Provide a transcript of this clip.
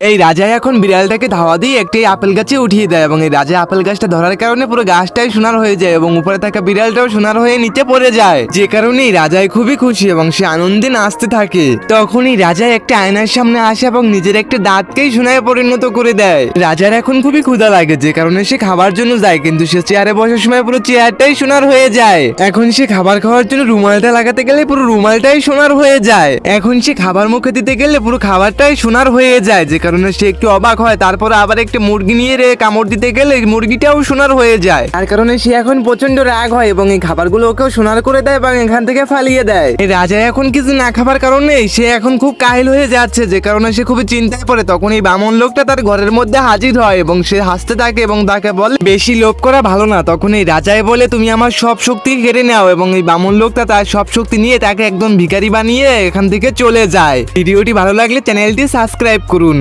এই রাজা এখন বিড়ালটাকে ধাওয়া দিয়ে একটি আপেল গাছে উঠিয়ে দেয় এবং এই রাজা আপেল গাছটা ধরার কারণে পুরো গাছটাই সোনার হয়ে যায় এবং উপরে থাকা বিড়ালটাও সোনার হয়ে নিচে পড়ে যায়, যে কারণে রাজাই খুবই খুশি এবং সে আনন্দে নাচতে থাকে। তখনই রাজা একটা আয়নার সামনে আসে এবং নিজের একটা দাঁতকেই সোনায় পরিণত করে দেয়। রাজার এখন খুবই ক্ষুধা লাগে, যে কারণে সে খাবার জন্য যায়, কিন্তু সে চেয়ারে বসার সময় পুরো চেয়ারটাই সোনার হয়ে যায়। এখন সে খাবার খাওয়ার জন্য রুমালটা লাগাতে গেলে পুরো রুমালটাই সোনার হয়ে যায়। এখন সে খাবার মুখে দিতে গেলে পুরো খাবারটাই সোনার হয়ে যায়, যে কারণে সে একটু অবাক হয়। তারপরে আবার একটা মুরগি নিয়ে কামড় দিতে গেলে মুরগিটাও সোনার হয়ে যায়। তার কারণে সে এখন প্রচন্ড রাগ হয় এবং এই খাবারগুলো ওকেও সোনার করে দেয় এবং এখান থেকে ফালিয়ে দেয়। এই রাজা এখন কিছু না খাবার কারণে সে এখন খুব কাহিল হয়ে যাচ্ছে, যে কারণে সে খুবই চিন্তায় পড়ে। তখন এই বামন লোকটা তার ঘরের মধ্যে হাজির হয় এবং সে হাসতে থাকে এবং তাকে বলে বেশি লোভ করা ভালো না। তখন এই রাজাই বলে তুমি আমার সব শক্তি কেড়ে নাও, এবং এই বামন লোকটা তার সব শক্তি নিয়ে তাকে একদম ভিখারি বানিয়ে এখান থেকে চলে যায়। ভিডিওটি ভালো লাগলে চ্যানেলটি সাবস্ক্রাইব করুন।